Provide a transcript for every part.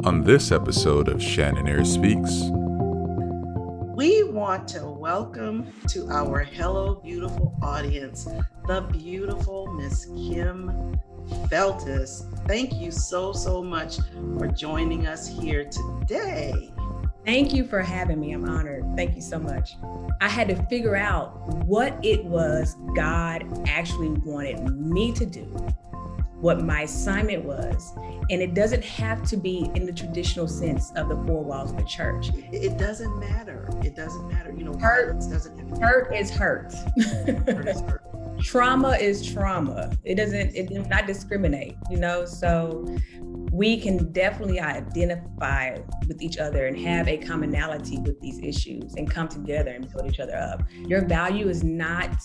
On this episode of Shannon Ayers Speaks, we want to welcome to our Hello Beautiful audience, the beautiful Miss Kym Feltus. Thank you so much for joining us here today. Thank you for having me. I'm honored. Thank you so much. I had to figure out what it was God actually wanted me to do, what my assignment was. And it doesn't have to be in the traditional sense of the four walls of the church. It doesn't matter. It doesn't matter. Hurt, doesn't have to hurt is hurt. Hurt is hurt. Trauma is trauma. It does not discriminate, so we can definitely identify with each other and have a commonality with these issues and come together and build each other up. Your value is not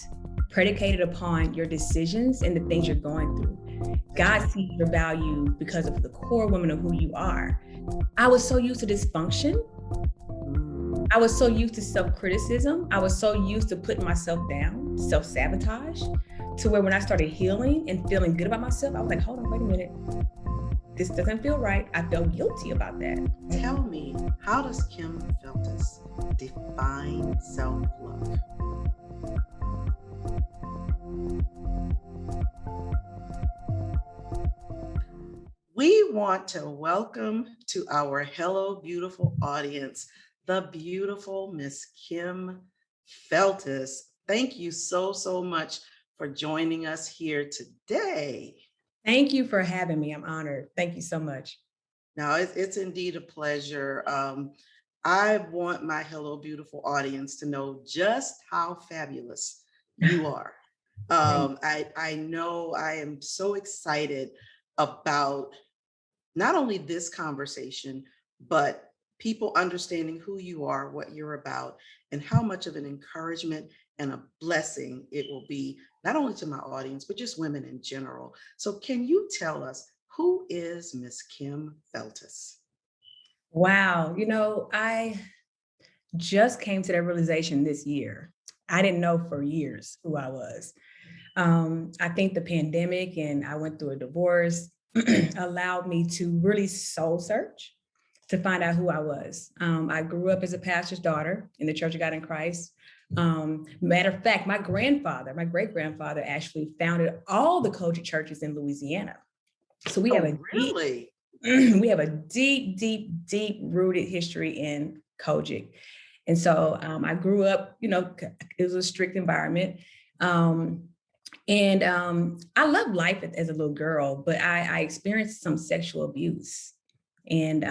predicated upon your decisions and the things you're going through. God sees your value because of the core woman of who you are. I was so used to dysfunction. I was so used to self-criticism. I was so used to putting myself down, self-sabotage, to where when I started healing and feeling good about myself, I was like, hold on, wait a minute. This doesn't feel right. I felt guilty about that. Tell me, how does Kym Feltus define self-love? We want to welcome to our Hello Beautiful audience, the beautiful Miss Kym Feltus. Thank you so much for joining us here today. Thank you for having me. I'm honored. Thank you so much. Now, it's indeed a pleasure. I want my Hello Beautiful audience to know just how fabulous you are. I know I am so excited about not only this conversation, but people understanding who you are, what you're about, and how much of an encouragement and a blessing it will be, not only to my audience, but just women in general. So can you tell us, who is Miss Kym Feltus? Wow. I just came to that realization this year. I didn't know for years who I was. I think the pandemic and I went through a divorce allowed me to really soul search to find out who I was. I grew up as a pastor's daughter in the Church of God in Christ. Matter of fact, my great-grandfather actually founded all the Kojic churches in Louisiana. So we have a deep rooted history in Kojic. And so I grew up, it was a strict environment. And I loved life as a little girl, but I experienced some sexual abuse. And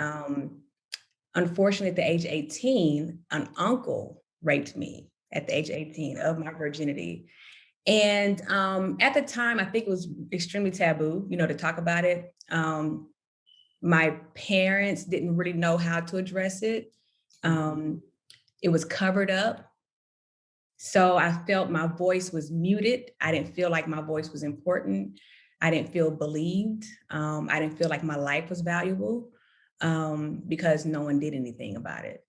unfortunately, at the age of 18, an uncle raped me at the age of 18 of my virginity. And at the time, I think it was extremely taboo, to talk about it. My parents didn't really know how to address it. It was covered up. So I felt my voice was muted. I didn't feel like my voice was important. I didn't feel believed. I didn't feel like my life was valuable because no one did anything about it.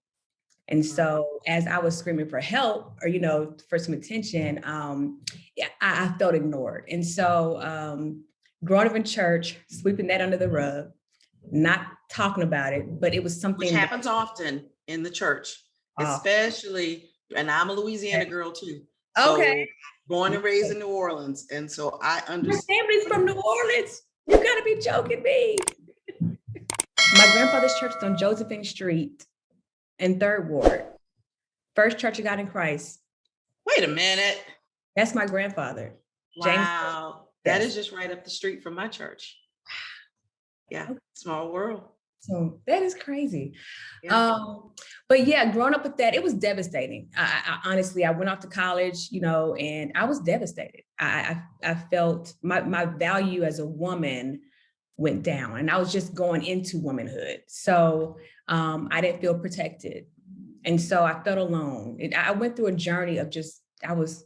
And so as I was screaming for help or, for some attention, I felt ignored. And so growing up in church, sweeping that under the rug, not talking about it, but it was something which happens often in the church, especially, and I'm a Louisiana girl too. Okay. So born and raised in New Orleans. And so I understand. My family's from New Orleans. You gotta be joking me. My grandfather's church is on Josephine Street in 3rd Ward. First Church of God in Christ. Wait a minute. That's my grandfather. Wow. That is just right up the street from my church. Yeah, small world. So that is crazy. Yeah. But yeah, growing up with that, it was devastating. I honestly, I went off to college, and I was devastated. I felt my value as a woman went down, and I was just going into womanhood. So I didn't feel protected. And so I felt alone. I went through a journey of I was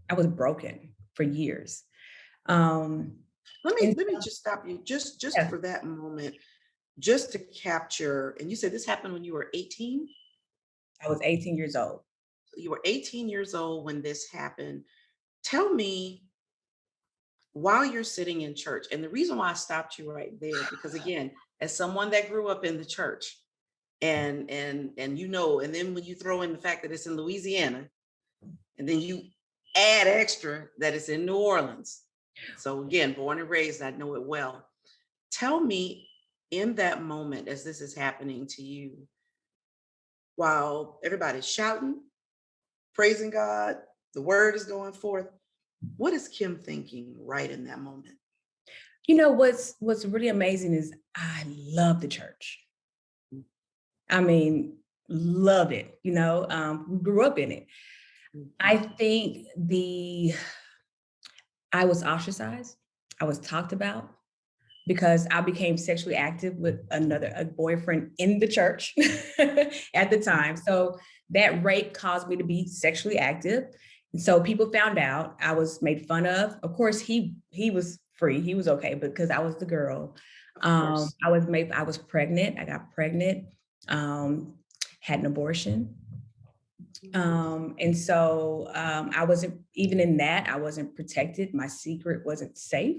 broken for years. Let me just stop you just for that moment, just to capture. And you said this happened when you were 18? I was 18 years old. You were 18 years old when this happened. Tell me, while you're sitting in church, and the reason why I stopped you right there, because again, as someone that grew up in the church, and you know, and then when you throw in the fact that it's in Louisiana, and then you add extra that it's in New Orleans. So again, born and raised, I know it well. Tell me, in that moment, as this is happening to you, while everybody's shouting, praising God, the word is going forth, what is Kym thinking right in that moment? You know, what's really amazing is I love the church. I mean, love it. You know, we grew up in it. I think I was ostracized. I was talked about because I became sexually active with a boyfriend in the church at the time. So that rape caused me to be sexually active. And so people found out. I was made fun of. Of course, he was free. He was okay because I was the girl. I was pregnant. I got pregnant, had an abortion. And so I wasn't, even in that, I wasn't protected. My secret wasn't safe.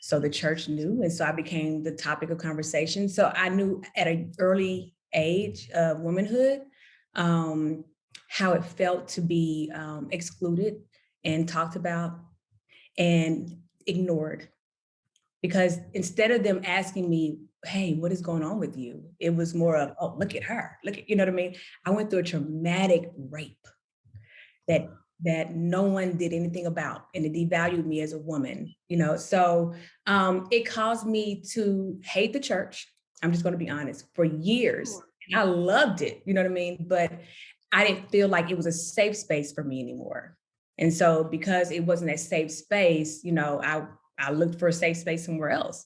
So the church knew. And so I became the topic of conversation. So I knew at an early age of womanhood, how it felt to be excluded and talked about and ignored. Because instead of them asking me, hey, what is going on with you? It was more of, oh, look at her. Look at, you know what I mean? I went through a traumatic rape that no one did anything about, and it devalued me as a woman, you know? So it caused me to hate the church. I'm just going to be honest, for years. And I loved it, you know what I mean? But I didn't feel like it was a safe space for me anymore. And so because it wasn't a safe space, you know, I looked for a safe space somewhere else.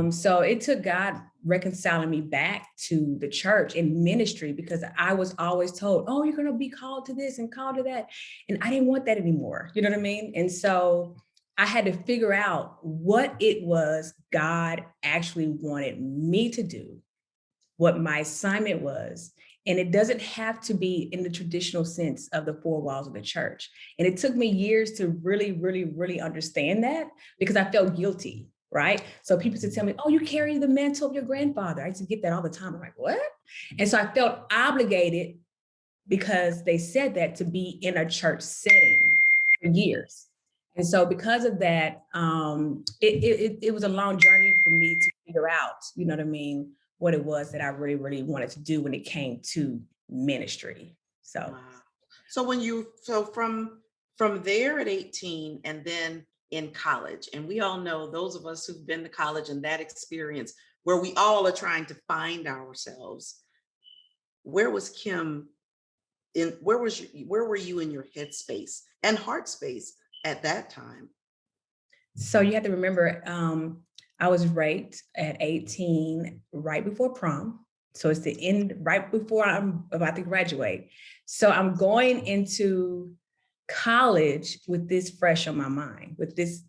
So it took God reconciling me back to the church and ministry, because I was always told, oh, you're going to be called to this and called to that. And I didn't want that anymore. You know what I mean? And so I had to figure out what it was God actually wanted me to do, what my assignment was. And it doesn't have to be in the traditional sense of the four walls of the church. And it took me years to really, really, really understand that, because I felt guilty, right? So people used to tell me, oh, you carry the mantle of your grandfather. I used to get that all the time. I'm like, what? And so I felt obligated, because they said that, to be in a church setting for years. And so because of that, it was a long journey for me to figure out, you know what I mean, what it was that I really, really wanted to do when it came to ministry. So, Wow. So from there at 18, and then in college, and we all know, those of us who've been to college and that experience where we all are trying to find ourselves, where was Kym where were you in your headspace and heart space at that time? so you have to remember, I was raped at 18, right before prom. So it's the end, right before I'm about to graduate. So I'm going into college with this fresh on my mind, with this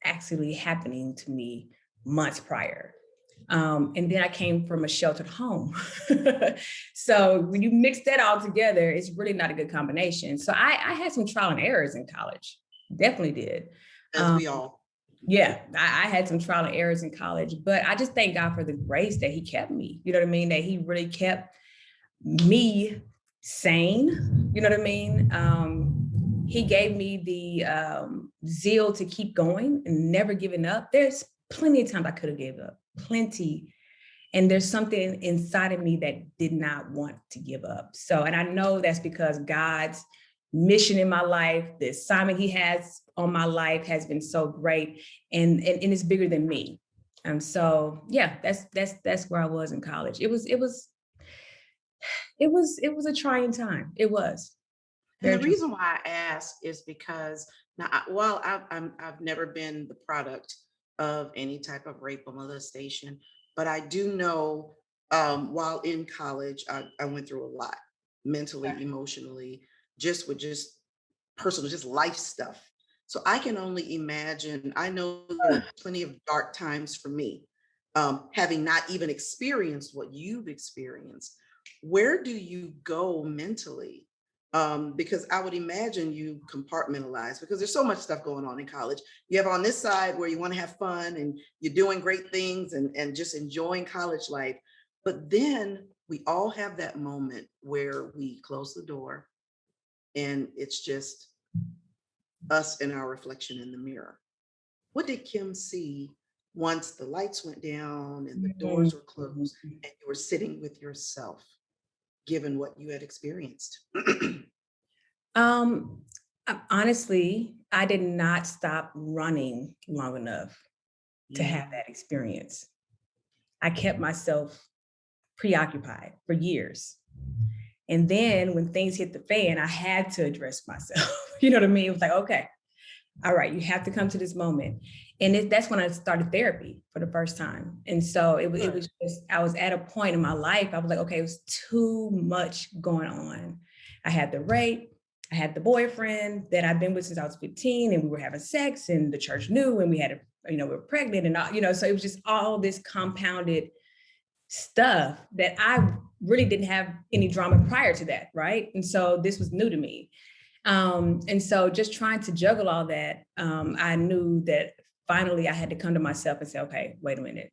actually happening to me months prior. And then I came from a sheltered home. So when you mix that all together, it's really not a good combination. So I had some trial and errors in college, definitely did. As we all. Yeah, I had some trial and errors in college, but I just thank God for the grace that he kept me. You know what I mean? That he really kept me sane. You know what I mean? He gave me the zeal to keep going and never giving up. There's plenty of times I could have gave up, plenty. And there's something inside of me that did not want to give up. So, and I know that's because God's mission in my life, the assignment he has on my life has been so great, and it's bigger than me. So yeah, that's where I was in college. It was a trying time. It was. And the reason why I ask is because now, while I've never been the product of any type of rape or molestation, but I do know, while in college, I went through a lot, mentally, emotionally, just personal, just life stuff. So I can only imagine. I know there were plenty of dark times for me, having not even experienced what you've experienced. Where do you go mentally Because I would imagine you compartmentalize, because there's so much stuff going on in college. You have on this side where you want to have fun and you're doing great things and just enjoying college life. But then we all have that moment where we close the door and it's just us and our reflection in the mirror. What did Kym see once the lights went down and the doors were closed and you were sitting with yourself, given what you had experienced? Honestly, I did not stop running long enough to have that experience. I kept myself preoccupied for years. And then when things hit the fan, I had to address myself. You know what I mean? It was like, okay, all right, you have to come to this moment. And that's when I started therapy for the first time. And so it was just, I was at a point in my life, I was like, okay, it was too much going on. I had the rape, I had the boyfriend that I've been with since I was 15, and we were having sex, and the church knew, and we had we were pregnant, and all, so it was just all this compounded stuff that I really didn't have any drama prior to that, right? And so this was new to me. And so just trying to juggle all that, I knew that finally I had to come to myself and say, okay, wait a minute.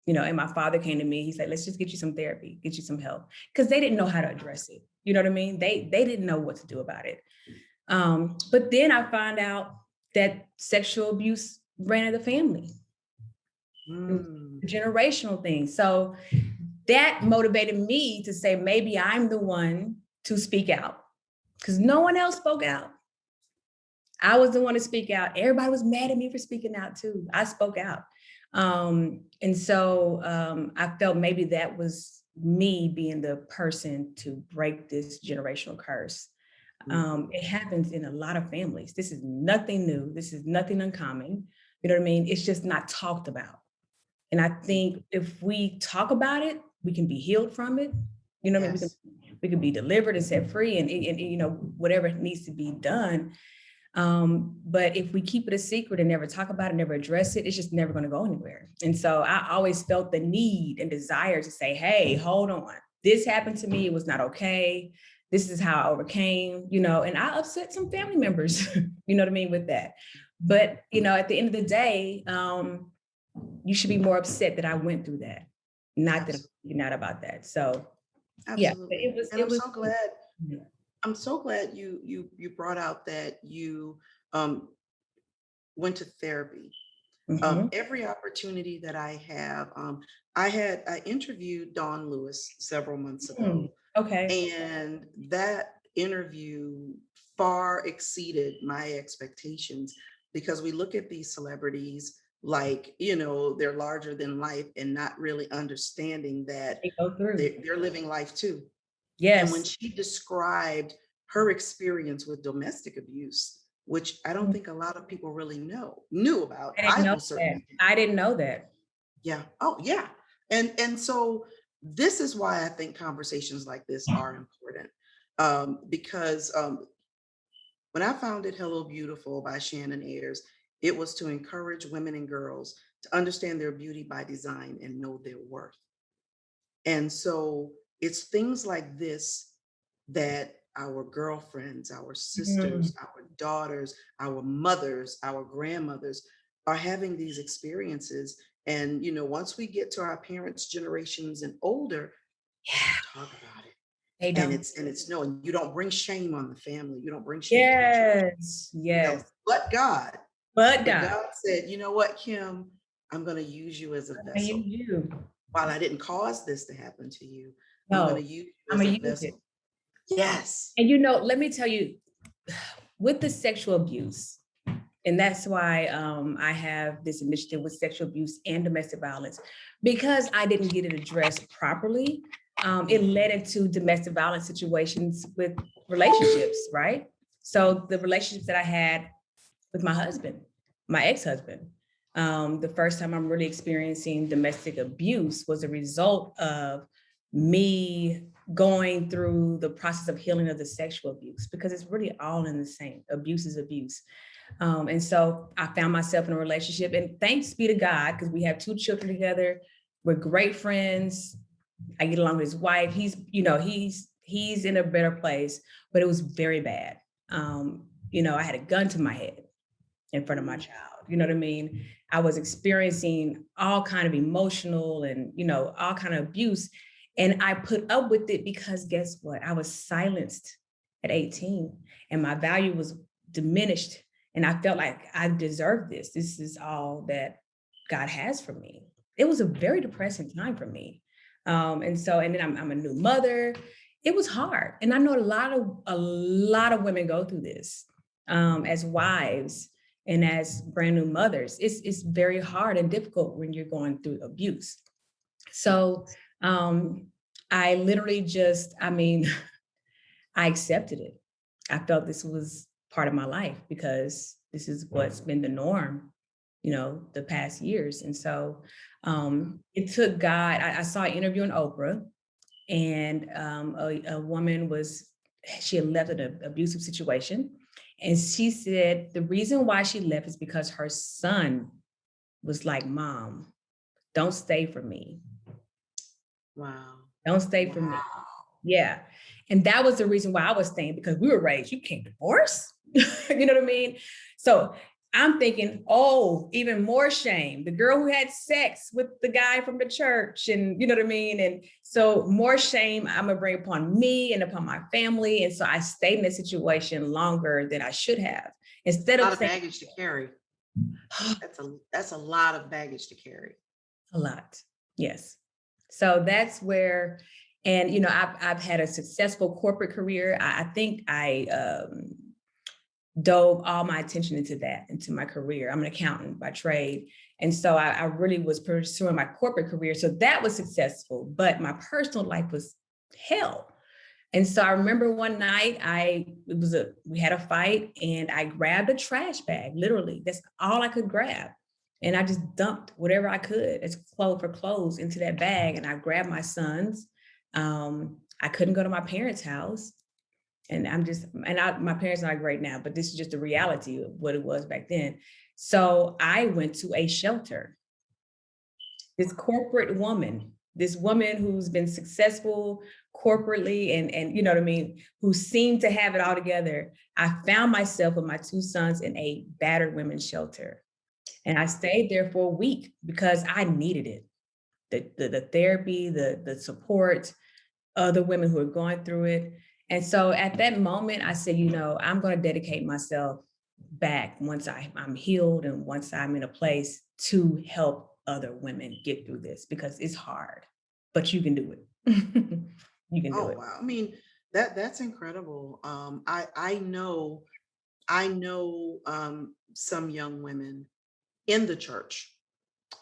And my father came to me, he said, let's just get you some therapy, get you some help. Because they didn't know how to address it. You know what I mean? They didn't know what to do about it. But then I found out that sexual abuse ran in the family. Generational thing. So that motivated me to say, maybe I'm the one to speak out, because no one else spoke out. I was the one to speak out. Everybody was mad at me for speaking out too. I spoke out. And so I felt maybe that was me being the person to break this generational curse. It happens in a lot of families. This is nothing new. This is nothing uncommon. You know what I mean? It's just not talked about. And I think if we talk about it, we can be healed from it. You know what I mean? We can be delivered and set free and whatever needs to be done. But if we keep it a secret and never talk about it, never address it, it's just never going to go anywhere. And so I always felt the need and desire to say, hey, hold on. This happened to me. It was not okay. This is how I overcame, and I upset some family members, you know what I mean, with that. But, at the end of the day, you should be more upset that I went through that, not that you're not about that. So, absolutely. I'm so glad. I'm so glad you brought out that you went to therapy. Every opportunity that I have, I interviewed Dawn Lewis several months ago. Okay. And that interview far exceeded my expectations, because we look at these celebrities like, they're larger than life, and not really understanding that they're living life too. Yes. And when she described her experience with domestic abuse, which I don't think a lot of people really knew about. I didn't know that. Yeah. Oh, yeah. And so this is why I think conversations like this are important. Because when I founded Hello Beautiful by Shannon Ayers, it was to encourage women and girls to understand their beauty by design and know their worth. And so it's things like this that our girlfriends, our sisters, our daughters, our mothers, our grandmothers are having these experiences. And, once we get to our parents' generations and older, talk about it. They don't. And it's no, you don't bring shame on the family. You don't bring shame. Yes. But God said, you know what, Kym, I'm going to use you as a vessel. While I didn't cause this to happen to you, I'm going to use you as a vessel. Yes. And let me tell you, with the sexual abuse, and that's why I have this initiative with sexual abuse and domestic violence, because I didn't get it addressed properly. It led into domestic violence situations with relationships, right? So the relationships that I had with my husband, my ex-husband, the first time I'm really experiencing domestic abuse was a result of me going through the process of healing of the sexual abuse, because it's really all in the same. Abuse is abuse. And so I found myself in a relationship, and thanks be to God, because we have 2 children together. We're great friends. I get along with his wife. He's he's in a better place, but it was very bad. I had a gun to my head in front of my child. You know what I mean? I was experiencing all kind of emotional and, all kind of abuse. And I put up with it because guess what? I was silenced at 18 and my value was diminished. And I felt like I deserved this. This is all that God has for me. It was a very depressing time for me. And then I'm a new mother. It was hard. And I know a lot of women go through this as wives and as brand new mothers. It's very hard and difficult when you're going through abuse. So I literally I accepted it. I felt this was part of my life because this is what's been the norm, the past years. And so it took God. I saw an interview on Oprah, and a woman she had left an abusive situation. And she said the reason why she left is because her son was like, Mom, don't stay for me. Wow. Don't stay for me. Yeah. And that was the reason why I was staying, because we were raised, you can't divorce. You know what I mean? So I'm thinking, oh, even more shame. The girl who had sex with the guy from the church, and you know what I mean? And so more shame I'm gonna bring upon me and upon my family. And so I stayed in this situation longer than I should have. Instead of of baggage to carry. That's a lot of baggage to carry. A lot. Yes. So that's where, and I've had a successful corporate career. I think I dove all my attention into my career. I'm an accountant by trade. And so I really was pursuing my corporate career. So that was successful, but my personal life was hell. And so I remember one night we had a fight and I grabbed a trash bag, literally. That's all I could grab. And I just dumped whatever I could as clothes into that bag. And I grabbed my sons. I couldn't go to my parents' house. And my parents are not great now, but this is just the reality of what it was back then. So I went to a shelter. This woman who's been successful corporately and you know what I mean, who seemed to have it all together. I found myself with my two sons in a battered women's shelter. And I stayed there for a week because I needed it. The therapy, the support, other women who are going through it. And so at that moment, I said, I'm going to dedicate myself back once I'm healed and once I'm in a place to help other women get through this, because it's hard, but you can do it. You can do it. Wow. I mean, that's incredible. I know some young women in the church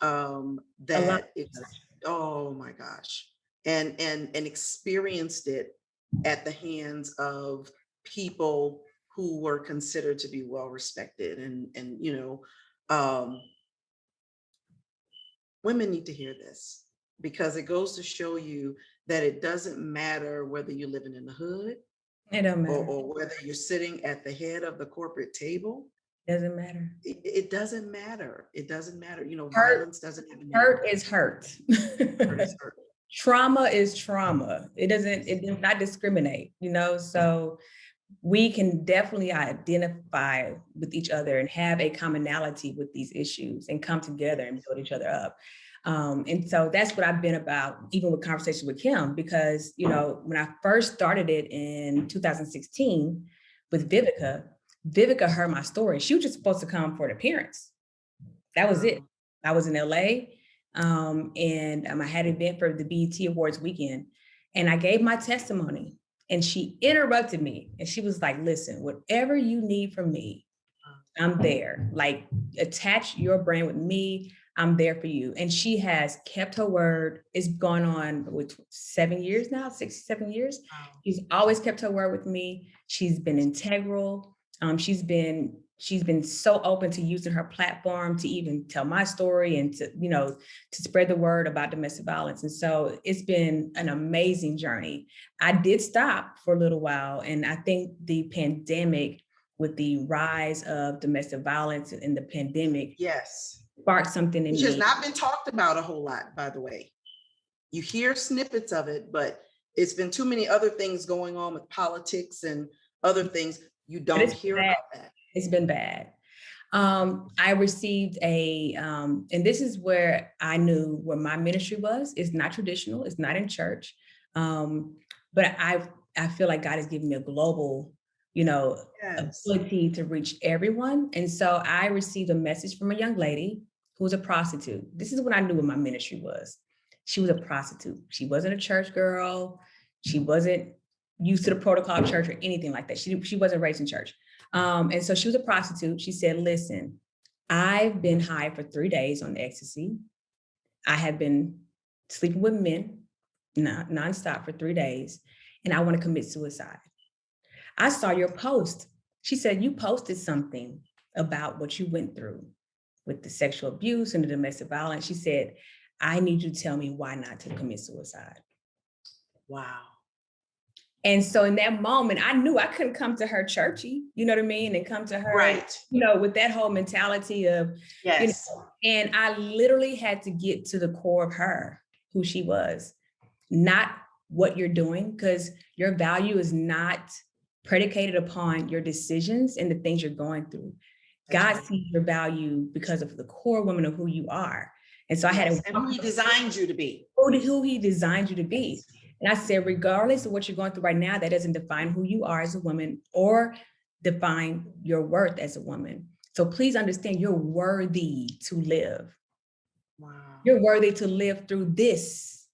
that it's, oh my gosh, and experienced it at the hands of people who were considered to be well respected, and women need to hear this, because it goes to show you that it doesn't matter whether you're living in the hood, it don't matter, or whether you're sitting at the head of the corporate table. Doesn't matter. It doesn't matter. It doesn't matter. Violence doesn't even hurt is hurt. Hurt is hurt. Trauma is trauma. It does not discriminate, so we can definitely identify with each other and have a commonality with these issues and come together and build each other up. And so that's what I've been about, even with Conversation with Kym, because, when I first started it in 2016 with Vivica heard my story. She was just supposed to come for an appearance. That was it. I was in LA. And I had an event for the BET Awards weekend, and I gave my testimony, and she interrupted me and she was like, listen, whatever you need from me, I'm there. Like, attach your brand with me. I'm there for you. And she has kept her word. It's gone on with 7 years now, 6, 7 years. She's always kept her word with me. She's been integral. She's been so open to using her platform to even tell my story and to spread the word about domestic violence. And so it's been an amazing journey. I did stop for a little while. And I think the pandemic, with the rise of domestic violence and the pandemic, yes, sparked something in me. Which has not been talked about a whole lot, by the way. You hear snippets of it, but it's been too many other things going on with politics and other things. You But don't it's hear bad. about that. It's been bad. I received and this is where I knew where my ministry was. It's not traditional. It's not in church. But I feel like God has given me a global, Yes. ability to reach everyone. And so I received a message from a young lady who was a prostitute. This is when I knew what my ministry was. She was a prostitute. She wasn't a church girl. She wasn't used to the protocol of church or anything like that. She wasn't raised in church. And so she was a prostitute. She said, listen, I've been high for 3 days on ecstasy. I have been sleeping with men nonstop for 3 days, and I want to commit suicide. I saw your post. She said, you posted something about what you went through with the sexual abuse and the domestic violence. She said, I need you to tell me why not to commit suicide. Wow. And so in that moment, I knew I couldn't come to her churchy, you know what I mean? And come to her, Right. with that whole mentality of, Yes. and I literally had to get to the core of her, who she was, not what you're doing, because your value is not predicated upon your decisions and the things you're going through. That's God right. sees your value because of the core woman of who you are. And so I had Yes. to And who he designed you to be. who he designed you to be. And I said, regardless of what you're going through right now, that doesn't define who you are as a woman or define your worth as a woman. So please understand you're worthy to live. Wow. You're worthy to live through this.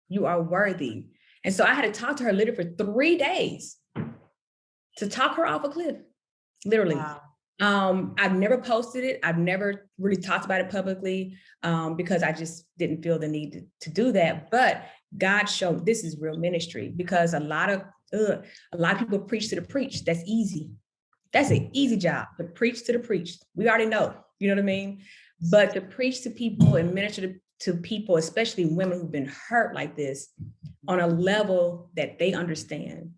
You are worthy. And so I had to talk to her literally for 3 days to talk her off a cliff, literally. Wow. I've never posted it. I've never really talked about it publicly because I just didn't feel the need to do that. But God showed this is real ministry, because a lot of people preach to the preach. That's easy. That's an easy job, to preach to the preached. We already know, you know what I mean? But to preach to people and minister to people, especially women who've been hurt like this, on a level that they understand.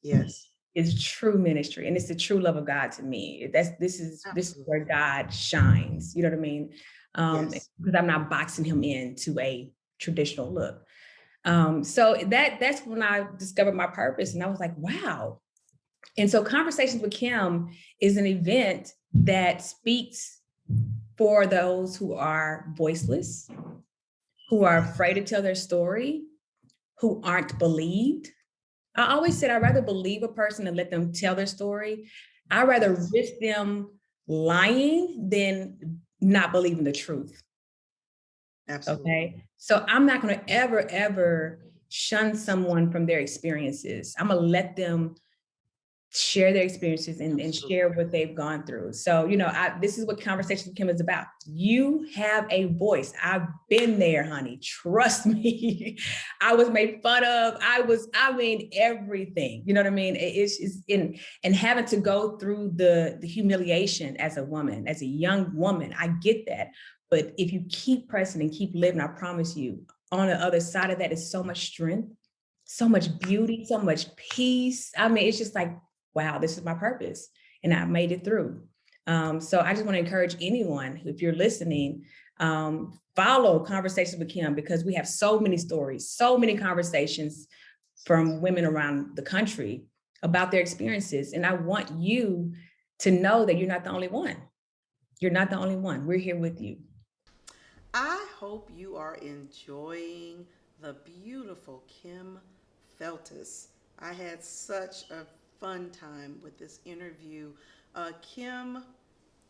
Yes. Is true ministry, and it's the true love of God to me. This is where God shines. You know what I mean? Yes. Because I'm not boxing him into a traditional look. So that's when I discovered my purpose, and I was like, wow. And so Conversations with Kym is an event that speaks for those who are voiceless, who are afraid to tell their story, who aren't believed. I always said I'd rather believe a person and let them tell their story. I'd rather risk them lying than not believing the truth. Absolutely. Okay. So I'm not going to ever shun someone from their experiences. I'm going to let them share their experiences and share what they've gone through. So, this is what Conversations with Kym is about. You have a voice. I've been there, honey. Trust me. I was made fun of. Everything, you know what I mean? It's and having to go through the humiliation as a woman, as a young woman, I get that. But if you keep pressing and keep living, I promise you, on the other side of that is so much strength, so much beauty, so much peace. It's just like, wow, this is my purpose, and I made it through. So I just want to encourage anyone, if you're listening, follow Conversations with Kym, because we have so many stories, so many conversations from women around the country about their experiences. And I want you to know that you're not the only one. You're not the only one. We're here with you. I hope you are enjoying the beautiful Kym Feltus. I had such a fun time with this interview. Kym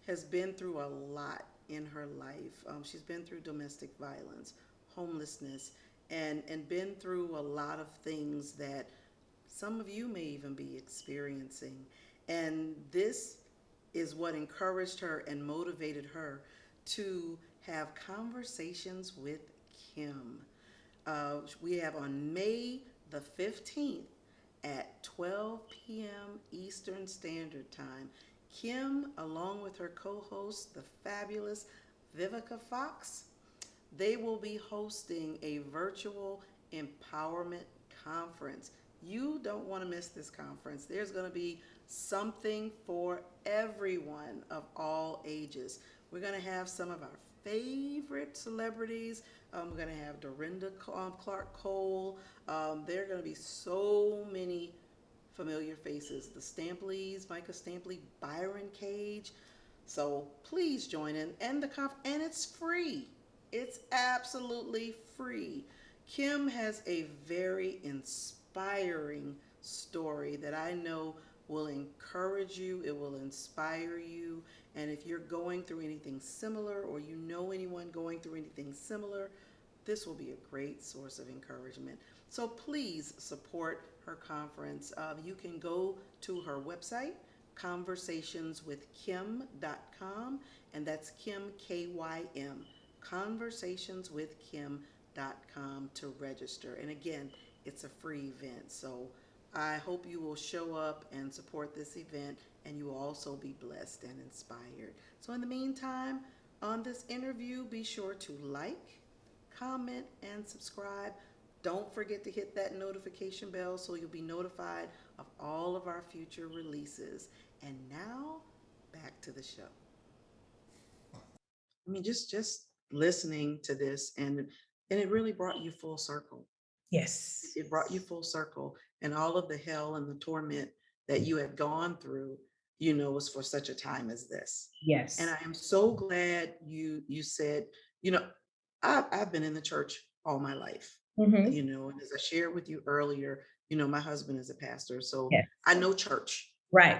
has been through a lot in her life. She's been through domestic violence, homelessness, and been through a lot of things that some of you may even be experiencing. And this is what encouraged her and motivated her to have conversations with Kym. We have on May the 15th at 12 p.m. Eastern Standard Time. Kym, along with her co-host, the fabulous Vivica Fox, they will be hosting a virtual empowerment conference. You don't want to miss this conference. There's going to be something for everyone of all ages. We're going to have some of our favorite celebrities. We're going to have Dorinda Clark Cole. There are going to be so many familiar faces. The Stampleys, Micah Stampley, Byron Cage. So please join in. And and it's free. It's absolutely free. Kym has a very inspiring story that I know will encourage you, it will inspire you. And if you're going through anything similar or you know anyone going through anything similar, this will be a great source of encouragement. So please support her conference. You can go to her website, conversationswithkym.com, and that's Kym, Kym, conversationswithkym.com to register. And again, it's a free event. So I hope you will show up and support this event, and you will also be blessed and inspired. So in the meantime, on this interview, be sure to like, comment, and subscribe. Don't forget to hit that notification bell so you'll be notified of all of our future releases. And now, back to the show. I mean, just listening to this, and it really brought you full circle. Yes. It brought you full circle, and all of the hell and the torment that you had gone through, was for such a time as this. Yes. And I am so glad you said, I've been in the church all my life, Mm-hmm. And as I shared with you earlier, my husband is a pastor, so Yes. I know church. Me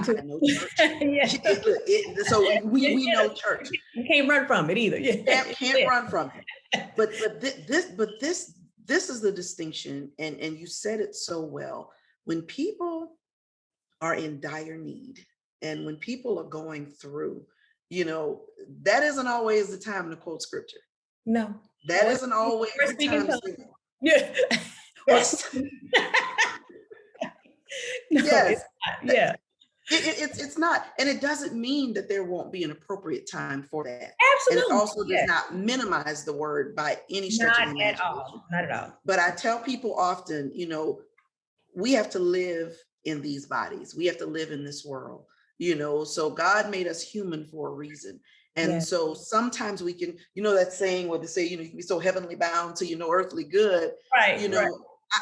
too. I know church. So we know church. You can't run from it either. Can't run from it. But this is the distinction, and you said it so well. When people are in dire need, and when people are going through, that isn't always the time to quote scripture. No. That isn't always the time to say. Yeah. Yes. No, Yes. Yeah. It's not, and it doesn't mean that there won't be an appropriate time for that. Absolutely. And it also does not minimize the word by any stretch of the imagination. Not at all. But I tell people often, we have to live in these bodies. We have to live in this world, so God made us human for a reason. And so sometimes we can, that saying where they say, you can be so heavenly bound to earthly good. Right. Right.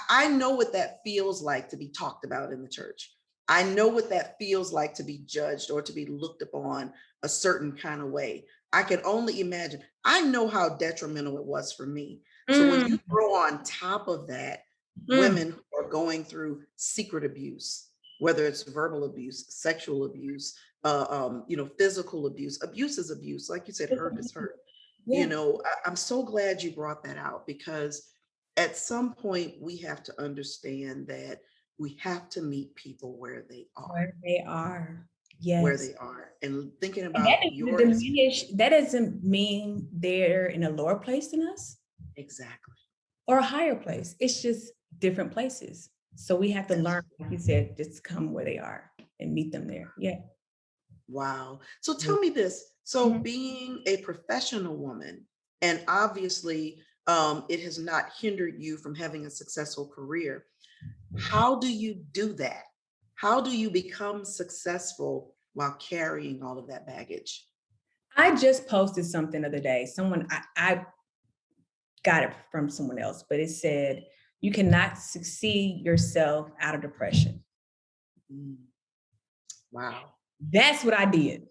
I know what that feels like to be talked about in the church. I know what that feels like to be judged or to be looked upon a certain kind of way. I can only imagine. I know how detrimental it was for me. So when you throw on top of that, women who are going through secret abuse, whether it's verbal abuse, sexual abuse, physical abuse is abuse. Like you said, hurt is hurt. Yeah. I'm so glad you brought that out, because at some point we have to understand that we have to meet people where they are. Where they are. Yes. Where they are. And thinking about that doesn't mean they're in a lower place than us. Exactly. Or a higher place. It's just different places. So we have to learn, like you said, just come where they are and meet them there. Yeah. Wow. So tell me this. So being a professional woman, and obviously it has not hindered you from having a successful career. How do you do that? How do you become successful while carrying all of that baggage? I just posted something the other day. I got it from someone else, but it said, you cannot succeed yourself out of depression. Wow. That's what I did.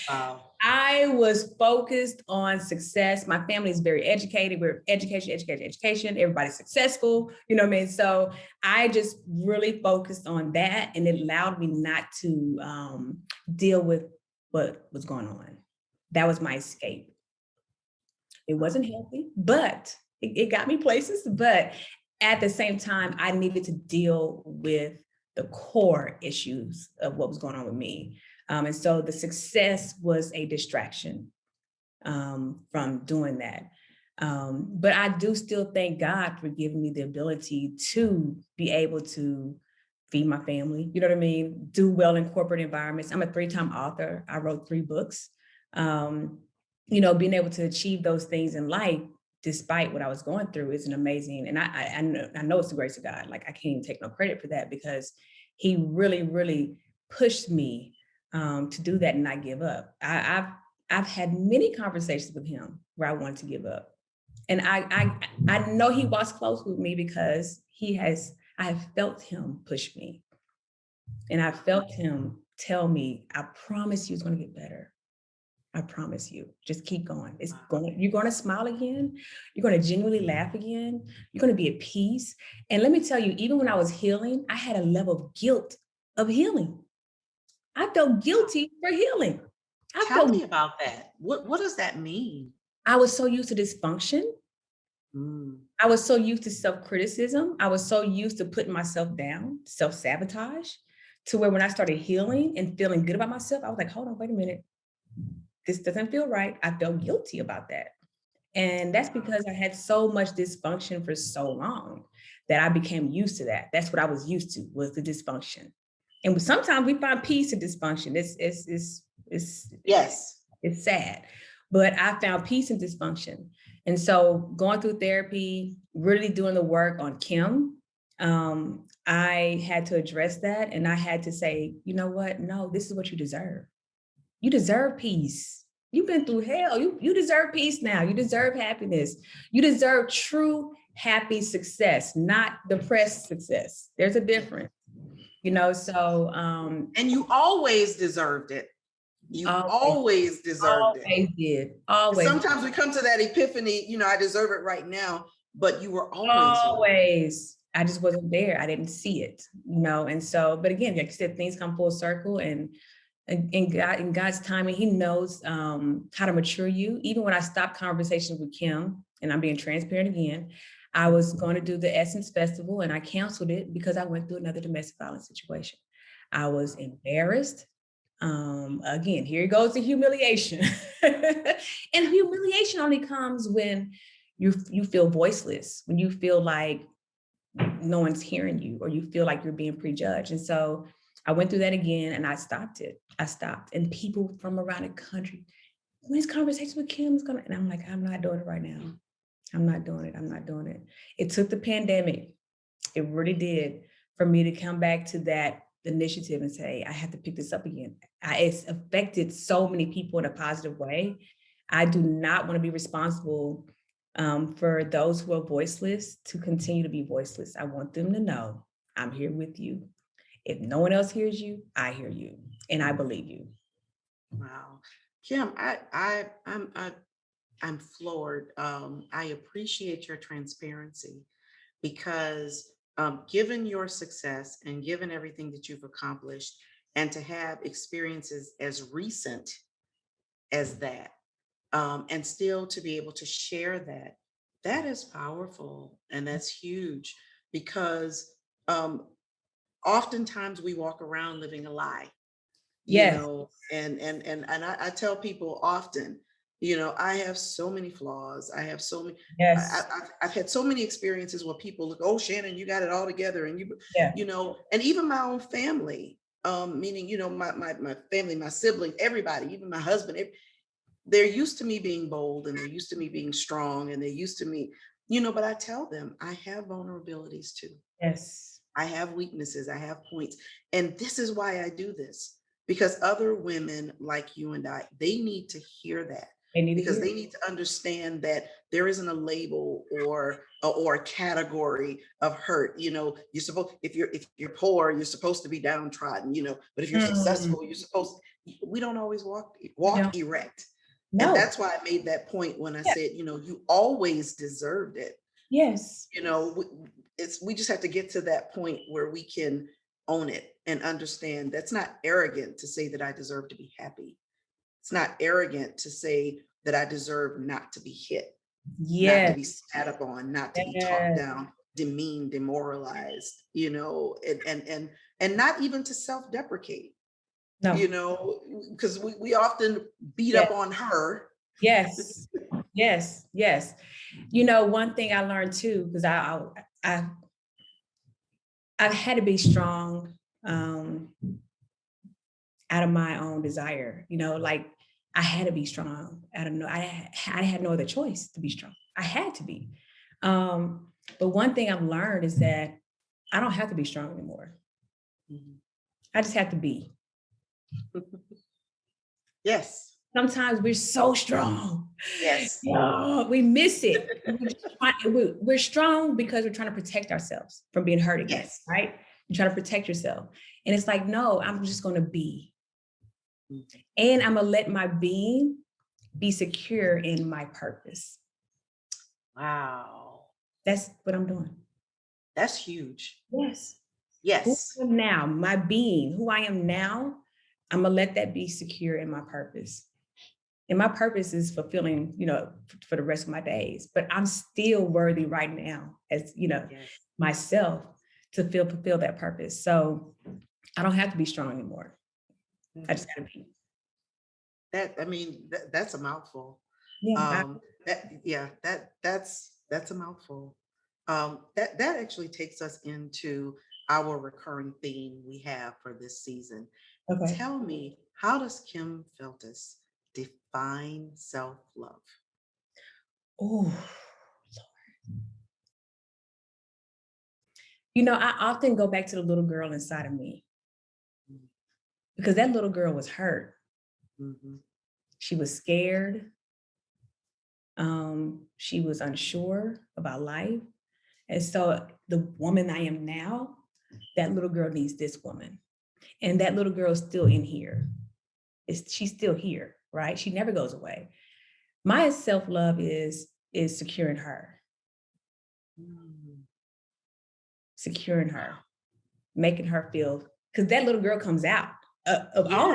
Wow. I was focused on success. My family is very educated. We're education. Everybody's successful. You know what I mean? So I just really focused on that, and it allowed me not to deal with what was going on. That was my escape. It wasn't healthy, but it got me places. But at the same time, I needed to deal with the core issues of what was going on with me. And so the success was a distraction from doing that. But I do still thank God for giving me the ability to be able to feed my family, you know what I mean? Do well in corporate environments. I'm a 3-time author. I wrote 3 books. Being able to achieve those things in life, despite what I was going through, is an amazing, and I know it's the grace of God. Like, I can't even take no credit for that, because he really, really pushed me to do that and not give up. I've I've had many conversations with him where I wanted to give up. And I know he was close with me because I have felt him push me. And I felt him tell me, I promise you it's going to get better. I promise you, just keep going. You're going to smile again. You're going to genuinely laugh again. You're going to be at peace. And let me tell you, even when I was healing, I had a level of guilt of healing. I felt guilty for healing. Tell me about that. What does that mean? I was so used to dysfunction. I was so used to self-criticism. I was so used to putting myself down, self-sabotage, to where when I started healing and feeling good about myself, I was like, hold on, wait a minute. This doesn't feel right. I felt guilty about that. And that's because I had so much dysfunction for so long that I became used to that. That's what I was used to, was the dysfunction. And sometimes we find peace in dysfunction. It's sad, but I found peace in dysfunction. And so going through therapy, really doing the work on Kym, I had to address that. And I had to say, you know what? No, this is what you deserve. You deserve peace. You've been through hell. You deserve peace now. You deserve happiness. You deserve true, happy success, not depressed success. There's a difference, so. And you always deserved it. You always deserved it. Did. Always. Sometimes we come to that epiphany, I deserve it right now, but you were always. I just wasn't there. I didn't see it, and so, but again, like you said, things come full circle, and in God's timing, he knows how to mature you. Even when I stopped conversations with Kym, and I'm being transparent again, I was going to do the Essence Festival and I canceled it because I went through another domestic violence situation. I was embarrassed. Again, here goes the humiliation. And humiliation only comes when you feel voiceless, when you feel like no one's hearing you, or you feel like you're being prejudged. And so I went through that again and I stopped it. And people from around the country, when this conversation with Kym is going to, and I'm like, I'm not doing it right now. I'm not doing it. It took the pandemic. It really did, for me to come back to that initiative and say, I have to pick this up again. It's affected so many people in a positive way. I do not want to be responsible for those who are voiceless to continue to be voiceless. I want them to know I'm here with you. If no one else hears you, I hear you, and I believe you. Wow, Kym, I'm floored. I appreciate your transparency, because given your success and given everything that you've accomplished, and to have experiences as recent as that, and still to be able to share that is powerful, and that's huge, because oftentimes we walk around living a lie, and I tell people often, I have so many flaws. I have so many, I've had so many experiences where people look, oh, Shannon, you got it all together. And and even my own family, meaning, my family, my sibling, everybody, even my husband, they're used to me being bold, and they're used to me being strong, and they're used to me, but I tell them I have vulnerabilities too. Yes. I have weaknesses, I have points. And this is why I do this, because other women like you and I, they need to hear that. They need to understand that there isn't a label or a category of hurt. You're supposed, if you're poor, you're supposed to be downtrodden, but if you're successful, you're supposed, we don't always walk erect. No. And that's why I made that point when I said, you always deserved it. Yes. We just have to get to that point where we can own it and understand that's not arrogant to say that I deserve to be happy. It's not arrogant to say that I deserve not to be hit, not to be spat upon, not to be talked down, demeaned, demoralized, and not even to self-deprecate, because we often beat up on her. Yes. Yes. One thing I learned too, because I've had to be strong out of my own desire, like I had to be strong. I had no other choice to be strong. I had to be. But one thing I've learned is that I don't have to be strong anymore. I just have to be. Yes. Sometimes we're so strong. Yes. Oh, we miss it. We're strong because we're trying to protect ourselves from being hurt again, Yes. right? You're trying to protect yourself. And it's like, no, I'm just going to be. And I'm going to let my being be secure in my purpose. Wow. That's what I'm doing. That's huge. Yes. Yes. Who I am now, my being, who I am now, I'm going to let that be secure in my purpose. And my purpose is fulfilling, for the rest of my days, but I'm still worthy right now as, myself to fulfill that purpose. So I don't have to be strong anymore. I just got to be. That's a mouthful. Yeah. That's a mouthful. That actually takes us into our recurring theme we have for this season. Okay. Tell me, how does Kym Feltus define self-love? Oh, I often go back to the little girl inside of me because that little girl was hurt. Mm-hmm. She was scared. She was unsure about life. And so the woman I am now, that little girl needs this woman. And that little girl is still in here. She's still here, right? She never goes away. My self-love is securing her. Securing her, making her feel, because that little girl comes out of all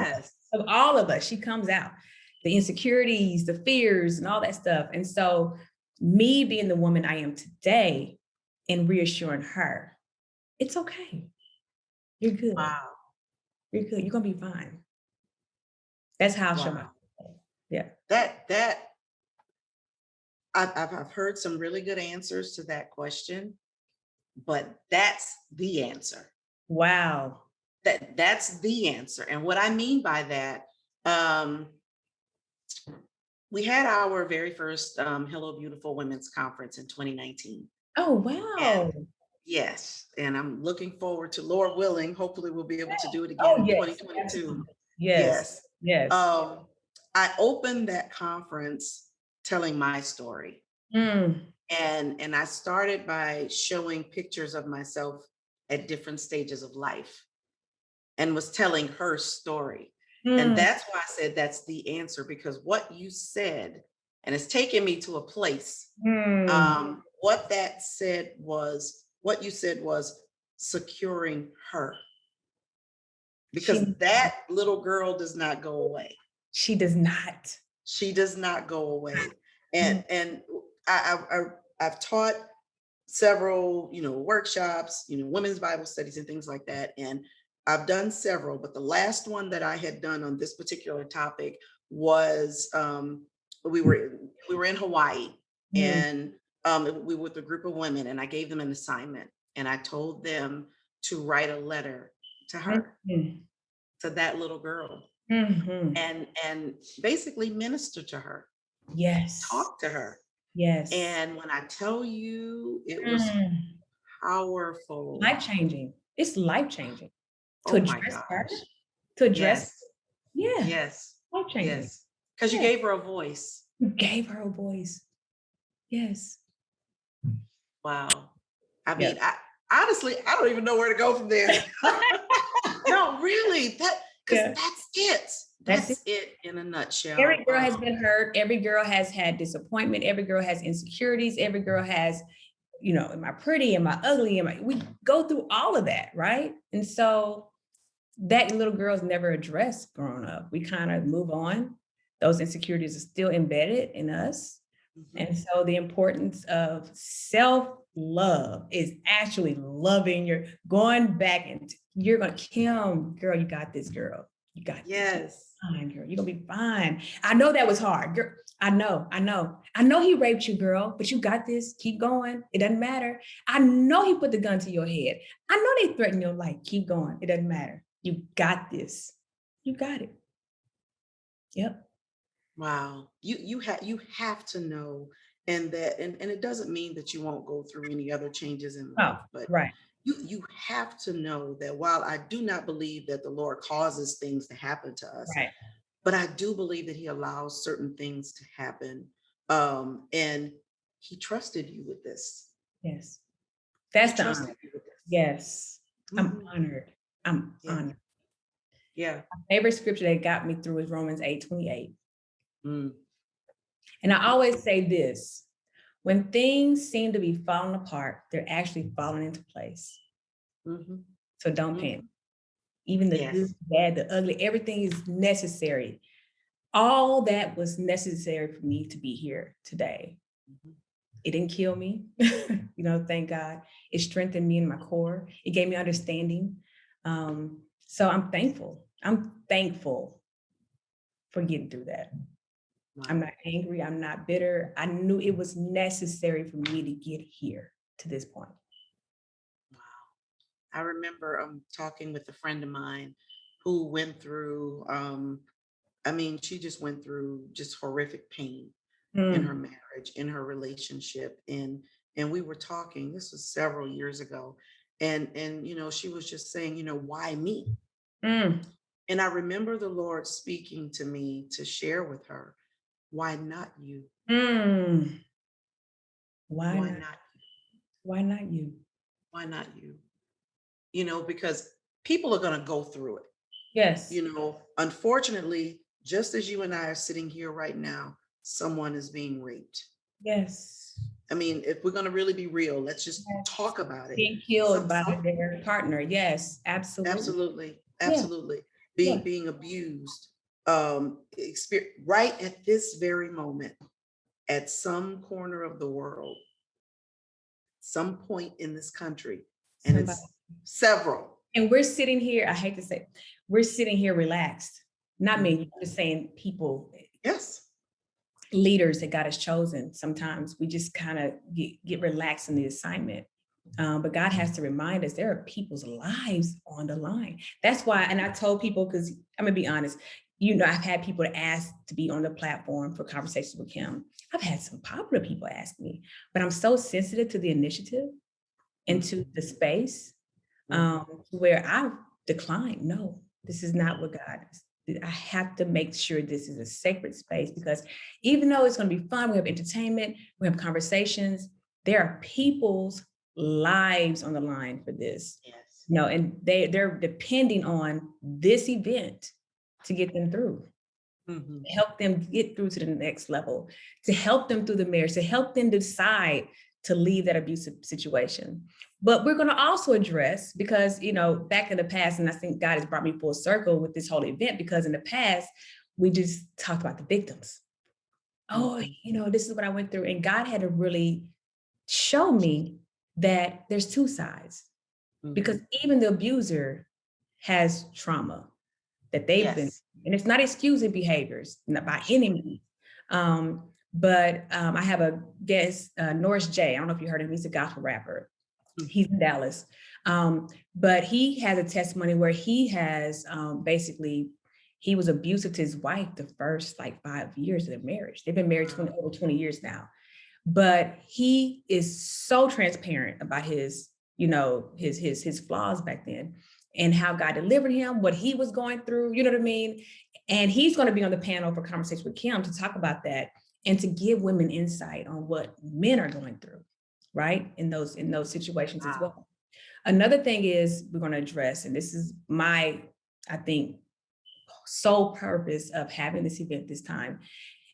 of us. She comes out. The insecurities, the fears, and all that stuff. And so me being the woman I am today and reassuring her, it's okay. You're good. Wow. You're good. You're going to be fine. That's how I show myself. Yeah. I've heard some really good answers to that question, but that's the answer. Wow. That's the answer. And what I mean by that, we had our very first Hello Beautiful Women's Conference in 2019. Oh, wow. Yes. And I'm looking forward to, Lord willing, hopefully we'll be able to do it again in 2022. Absolutely. Yes. I opened that conference telling my story. And I started by showing pictures of myself at different stages of life and was telling her story. And that's why I said that's the answer, because what you said, and it's taken me to a place, what you said was securing her. Because that little girl does not go away. She does not. She does not go away. And I've taught several, workshops, women's Bible studies and things like that. And I've done several, but the last one that I had done on this particular topic was we were in Hawaii, and we were with a group of women, and I gave them an assignment, and I told them to write a letter to her, to that little girl, and basically minister to her. Yes. Talk to her. Yes. And when I tell you, it was powerful. Life-changing. It's life-changing. To address her. To address. Yeah. Yes. Life-changing. Yes. Because you gave her a voice. You gave her a voice. Yes. Wow. I mean, honestly, I don't even know where to go from there. No, really. That's it. That's it in a nutshell. Every girl has been hurt. Every girl has had disappointment. Every girl has insecurities. Every girl has, am I pretty? Am I ugly? We go through all of that, right? And so that little girl's never addressed growing up. We kind of move on. Those insecurities are still embedded in us. And so the importance of self-love is actually loving going back, and you're going to, Kym, girl, you got this, girl. You got this. Yes. Fine, girl. You're going to be fine. I know that was hard. Girl, I know he raped you, girl, but you got this. Keep going. It doesn't matter. I know he put the gun to your head. I know they threatened your life. Keep going. It doesn't matter. You got this. You got it. Yep. Wow. You have to know, and it doesn't mean that you won't go through any other changes in life, but you have to know that while I do not believe that the Lord causes things to happen to us, but I do believe that he allows certain things to happen. And he trusted you with this. Yes. He That's the trusted honor. you with this. Yes. I'm Mhm. honored. I'm Yeah. honored. Yeah. My favorite scripture that got me through is Romans 8:28. Mm. And I always say this, when things seem to be falling apart, they're actually falling into place. Mhm. So don't panic. Mhm. Even the Yes. good, bad, the ugly, everything is necessary. All that was necessary for me to be here today. Mhm. It didn't kill me, thank God. It strengthened me in my core. It gave me understanding. So I'm thankful. I'm thankful for getting through that. I'm Wow. not angry. I'm not bitter. I knew it was necessary for me to get here to this point. Wow. I remember talking with a friend of mine who went through, she just went through just horrific pain in her Mm, marriage, in her relationship. And we were talking, this was several years ago. And she was just saying, why me? mm, And I remember the Lord speaking to me to share with her, why not you? mm. Why Why not? not? Why not you? Why not you? Because people are going to go through it. Yes. Unfortunately, just as you and I are sitting here right now, someone is being raped. Yes. If we're going to really be real, let's just Yes. talk about it. Being killed by Some their partner. Yes, absolutely. absolutely, Yeah. absolutely Yeah. being abused. Right at this very moment, at some corner of the world, some point in this country, and Somebody. it's several. And we're sitting here, I hate to say, we're sitting here relaxed. Not me, Mhm. I'm just saying people, Yes. leaders that God has chosen. Sometimes we just kind of get relaxed in the assignment. But God has to remind us there are people's lives on the line. That's why, and I told people, because I'm gonna be honest, I've had people ask to be on the platform for conversations with Kym. I've had some popular people ask me, but I'm so sensitive to the initiative and to the space where I decline. No, this is not what God is. I have to make sure this is a sacred space, because even though it's going to be fun, we have entertainment, we have conversations, there are people's lives on the line for this. Yes. And they're depending on this event to get them through, Mhm. help them get through to the next level, to help them through the marriage, to help them decide to leave that abusive situation. But we're going to also address, because, back in the past, and I think God has brought me full circle with this whole event, because in the past, we just talked about the victims. Oh, this is what I went through. And God had to really show me that there's two sides, because even the abuser has trauma that they've been, Yes. and it's not excusing behaviors, not by any means. But I have a guest, Norris J. I don't know if you heard him. He's a gospel rapper. He's in Dallas. But he has a testimony where he has basically, he was abusive to his wife the first 5 years of their marriage. They've been married over 20 years now. But he is so transparent about his flaws back then, and how God delivered him, what he was going through, you know what I mean? And he's going to be on the panel for Conversation with Kym to talk about that and to give women insight on what men are going through, right? In those situations as well. Another thing is we're going to address, and this is my, I think, sole purpose of having this event this time,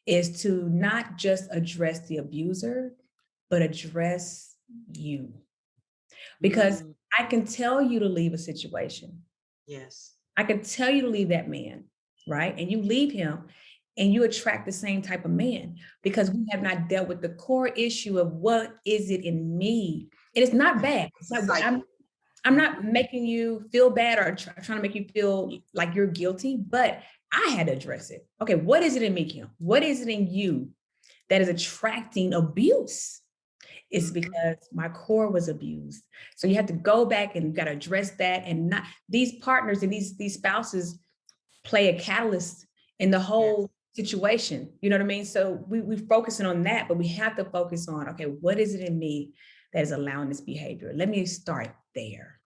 is to not just address the abuser, but address you. Because I can tell you to leave a situation. Yes. I can tell you to leave that man, right? And you leave him and you attract the same type of man, because we have not dealt with the core issue of what is it in me. And it's not bad. It's not, I'm not making you feel bad or trying to make you feel like you're guilty, but I had to address it. Okay, what is it in me, Kym? What is it in you that is attracting abuse? It's because my core was abused. So you have to go back and you got to address that. And not these partners and these spouses play a catalyst in the whole situation. You know what I mean? So we're focusing on that, but we have to focus on, okay, what is it in me that is allowing this behavior? Let me start there.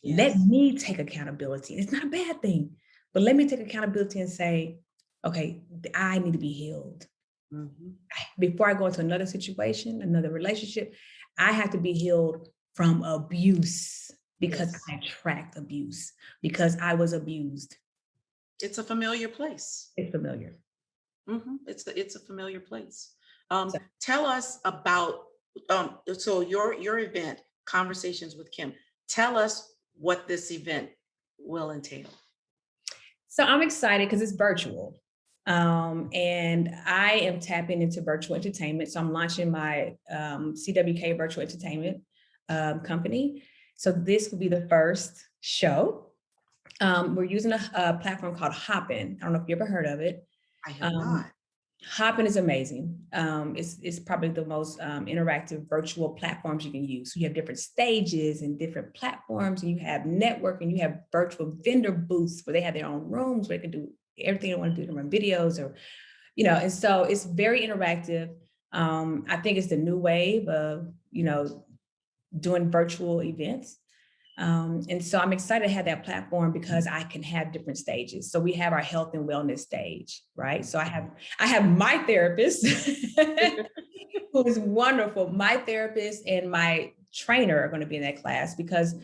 Let me take accountability. It's not a bad thing, but let me take accountability and say, okay, I need to be healed. Mhm. Before I go into another situation, another relationship, I have to be healed from abuse because Yes. I attract abuse, because I was abused. It's a familiar place. It's familiar. It's a familiar place. So, Tell us about so your event, Conversations with Kym. Tell us what this event will entail. so I'm excited because it's virtual. And I am tapping into virtual entertainment. So I'm launching my CWK virtual entertainment company. So this will be the first show. We're using a platform called Hopin. I don't know if you ever heard of it. I have Um, not. Hopin is amazing. It's probably the most interactive virtual platforms you can use. So you have different stages and different platforms, and you have networking, you have virtual vendor booths where they have their own rooms where they can do everything they want to do to run videos or, and so it's very interactive. I think it's the new wave of, doing virtual events. And so I'm excited to have that platform because I can have different stages. So we have our health and wellness stage, right? So I have my therapist who is wonderful. My therapist and my trainer are going to be in that class because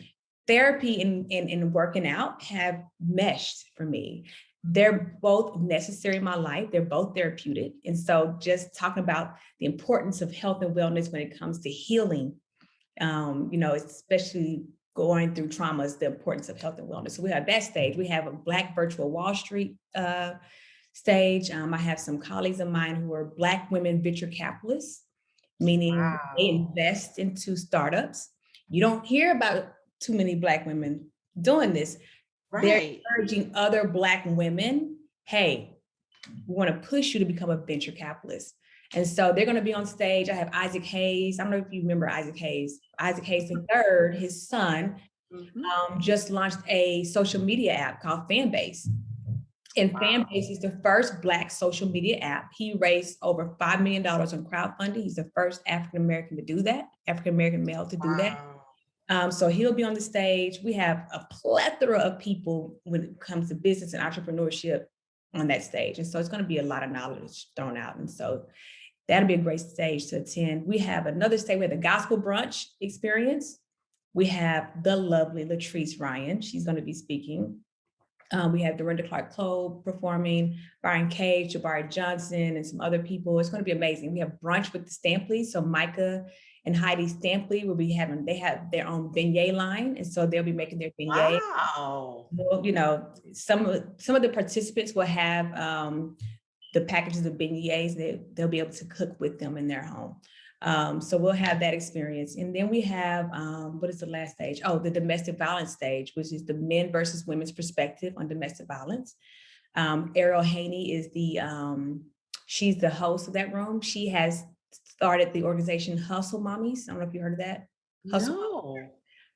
therapy and working out have meshed for me. They're both necessary in my life. They're both therapeutic. And so just talking about the importance of health and wellness when it comes to healing, especially going through traumas, the importance of health and wellness. So we have that stage. We have a Black Virtual Wall Street stage. I have some colleagues of mine who are Black women venture capitalists, meaning they Wow. invest into startups. You don't hear about too many Black women doing this. They're Right. encouraging other Black women, hey, we want to push you to become a venture capitalist. And so they're going to be on stage. I have Isaac Hayes. I don't know if you remember Isaac Hayes. Isaac Hayes III, his son, Mhm. just launched a social media app called Fanbase. And Wow. Fanbase is the first Black social media app. He raised over $5 million on crowdfunding. He's the first African-American to do that, African-American male to do that. Wow. So he'll be on the stage. We have a plethora of people when it comes to business and entrepreneurship on that stage. And so it's going to be a lot of knowledge thrown out. And so that'll be a great stage to attend. We have another stage. We have the gospel brunch experience. We have the lovely Latrice Ryan. She's going to be speaking. We have Dorinda Clark Clough performing, Brian Cage, Jabari Johnson, and some other people. It's going to be amazing. We have brunch with the Stampleys. So Micah and Heidi Stampley will be they have their own beignet line. And so they'll be making their beignet. Wow. Well, some of the participants will have the packages of beignets. They'll be able to cook with them in their home. So we'll have that experience. And then we have, what is the last stage? Oh, the domestic violence stage, which is the men versus women's perspective on domestic violence. Ariel Haney is she's the host of that room. She has started the organization Hustle Mommies. I don't know if you heard of that. Hustle No.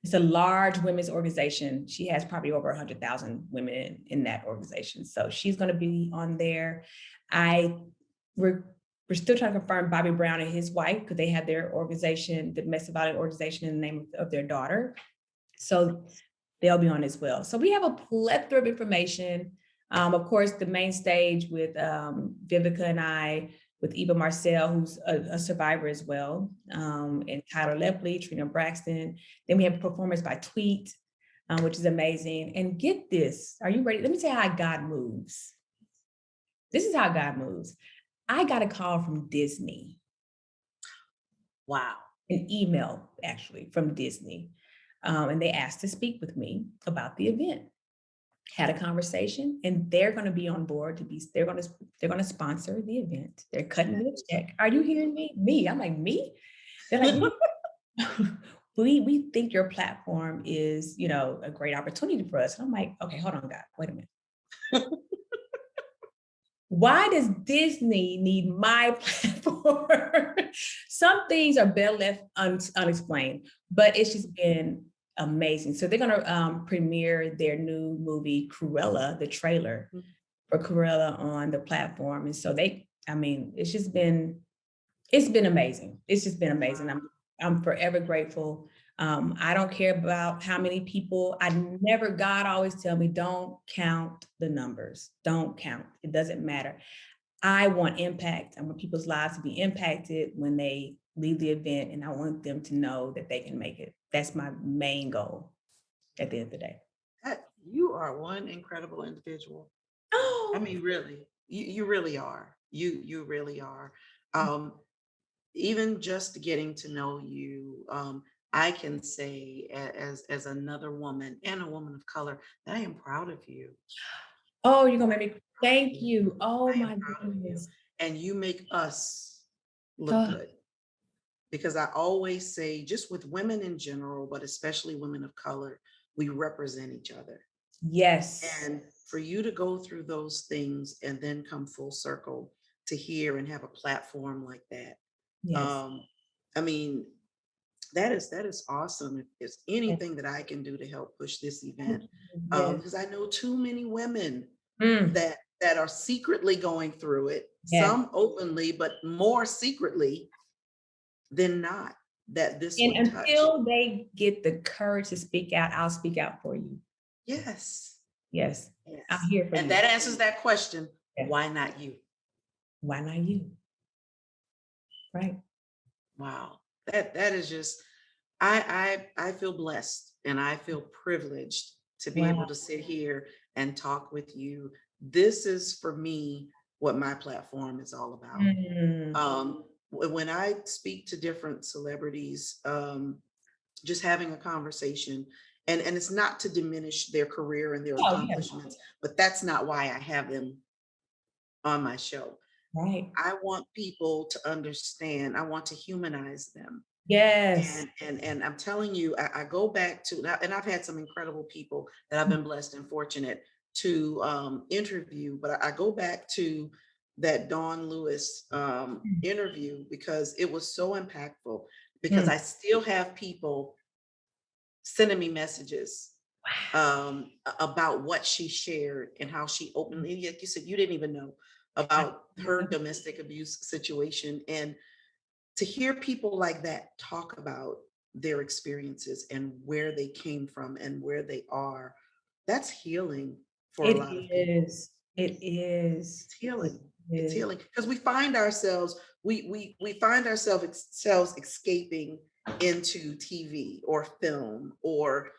It's a large women's organization. She has probably over 100,000 women in that organization. So she's going to be on there. We're still trying to confirm Bobby Brown and his wife because they have their organization, the domestic violence organization, in the name of their daughter. So they'll be on as well. So we have a plethora of information. Of course, the main stage with Vivica and I, with Eva Marcel, who's a survivor as well, and Tyler Lepley, Trina Braxton. Then we have a performance by Tweet, which is amazing. And get this, are you ready? Let me tell you how God moves. This is how God moves. I got a call from Disney. Wow. An email, actually, from Disney. And they asked to speak with me about the event. Had a conversation, and they're going to be on board they're going to sponsor the event. They're cutting me a check. Are you hearing me? Me. I'm like, me? They're like, we think your platform is, a great opportunity for us. And I'm like, okay, hold on, God, wait a minute. Why does Disney need my platform? Some things are better left unexplained, but it's just been amazing. So they're going to premiere their new movie, Cruella, the trailer for Cruella on the platform. And so it's been amazing. It's just been amazing. I'm forever grateful I don't care about how many people. God always tell me, don't count the numbers. Don't count. It doesn't matter. I want impact. I want people's lives to be impacted when they leave the event, and I want them to know that they can make it. That's my main goal at the end of the day. You are one incredible individual. Oh, I mean, really, you really are. You really are. Even just getting to know you, I can say as another woman and a woman of color that I am proud of you. oh, you're gonna make me. Thank you. Oh I am my proud of you. goodness. And you make us look Oh, good. Because I always say, just with women in general, but especially women of color, we represent each other. yes. And for you to go through those things and then come full circle to hear and have a platform like that, Yes. I mean, that is awesome. If there's anything that I can do to help push this event, Yes. because I know too many women Mm, that are secretly going through it, yes. some openly, but more secretly than not, that this And would touch. until they get the courage to speak out, I'll speak out for you. Yes, Yes. I'm yes. here for And you. that answers that question. Yeah. Why not you? Why not you? Right. Wow. That is just, I feel blessed and I feel privileged to be able Wow. to sit here and talk with you. This is for me what my platform is all about. Mm. When I speak to different celebrities, just having a conversation, and it's not to diminish their career and their Oh, yeah. accomplishments, but that's not why I have them on my show. Right. I want people to understand. I want to humanize them. Yes. And I'm telling you, I go back to, and I've had some incredible people that I've been blessed and fortunate to interview, but I go back to that Dawn Lewis interview because it was so impactful, because Mm. I still have people sending me messages about what she shared and how she openly, like you said, you didn't even know about her domestic abuse situation. And to hear people like that talk about their experiences and where they came from and where they are, that's healing for a It lot of people. is. It is. It's It healing. It's is. healing because we find ourselves, we find ourselves escaping into TV or film, or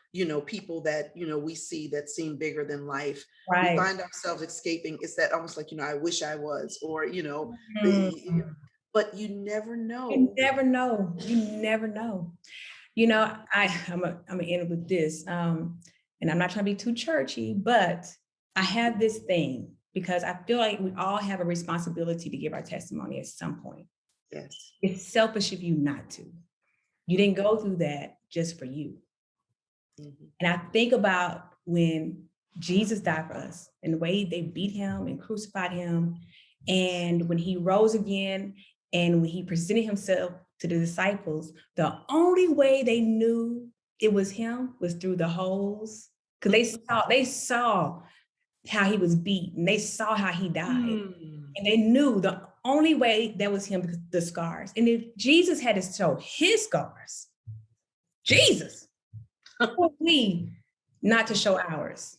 people that we see that seem bigger than life. We Right. find ourselves escaping. It's that almost like, I wish I was, or Mm. but you never You know. never know. You never know. I'm gonna end with this. And I'm not trying to be too churchy, but I have this thing because I feel like we all have a responsibility to give our testimony at some point. Yes. It's selfish of you not to. You didn't go through that just for you. Mhm. And I think about when Jesus died for us and the way they beat him and crucified him. And when he rose again and when he presented himself to the disciples, the only way they knew it was him was through the holes. Because they saw how he was beaten. They saw how he died. Mm. And they knew the only way that was him because the scars. And if Jesus had to show his scars, Jesus, who are we not to show ours?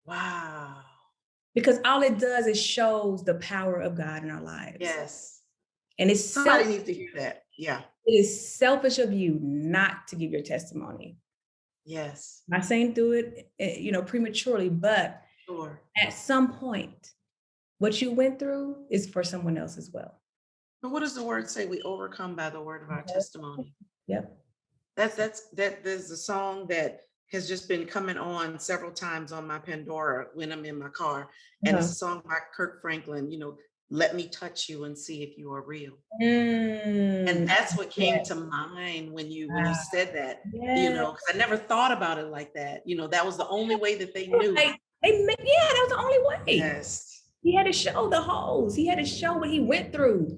Wow. Because all it does is shows the power of God in our lives. Yes. And Somebody needs to hear that. Yeah. it is selfish of you not to give your testimony. Yes. I'm not saying do it, prematurely, but Sure. at some point, what you went through is for someone else as well. But what does the word say? We overcome by the word of our testimony. Yep. There's a song that has just been coming on several times on my Pandora when I'm in my car. And it's a song by Kirk Franklin, let me touch you and see if you are real. And that's what came to mind when you said that, because I never thought about it like that. That was the only way that they knew. That was the only way. Yes. He had to show the holes. He had to show what he went through.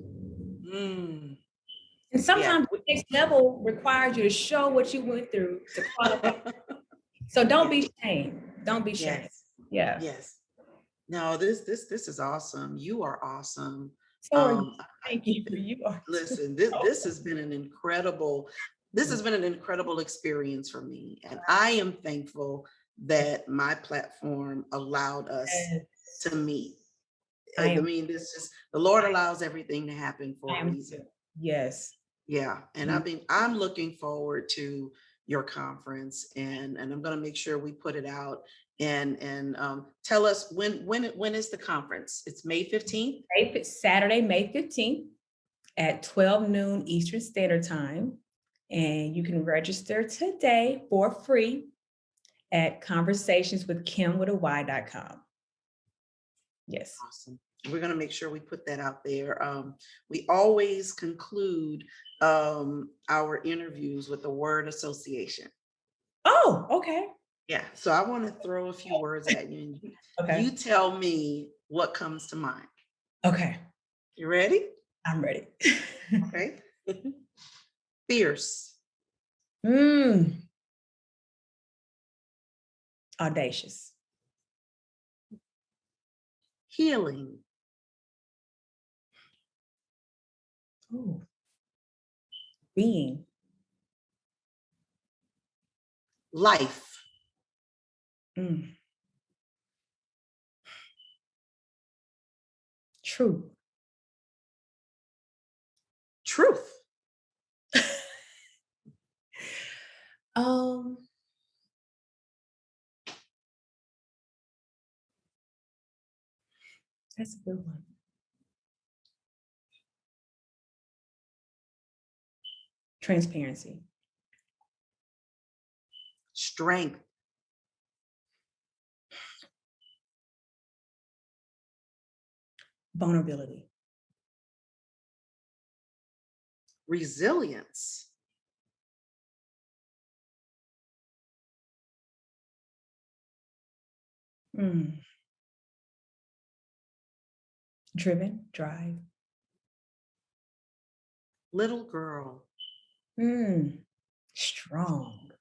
Mm. And sometimes the next level requires you to show what you went through to qualify. So don't be ashamed. Don't be ashamed. Yes. Yeah. Yes. No, this is awesome. You are awesome. Sorry. Thank you. You are. Listen, this has been an incredible. This has been an incredible experience for me. And I am thankful that my platform allowed us to meet. I mean, this is the Lord allows everything to happen for a reason. Yes. Yeah. And I'm looking forward to your conference, and I'm going to make sure we put it out and tell us when is the conference? It's May 15th. Saturday, May 15th at 12 noon Eastern Standard Time. And you can register today for free at conversationswithkym.com. Yes. Awesome. We're going to make sure we put that out there. We always conclude our interviews with a word association. Oh, okay. Yeah. So I want to throw a few words at you. Okay. You tell me what comes to mind. Okay. You ready? I'm ready. Okay. Fierce. Audacious. Healing. Ooh. Being. Life. Truth. Truth. That's a good one. Transparency. Strength. Vulnerability. Resilience. Driven. Drive. Little girl. Strong.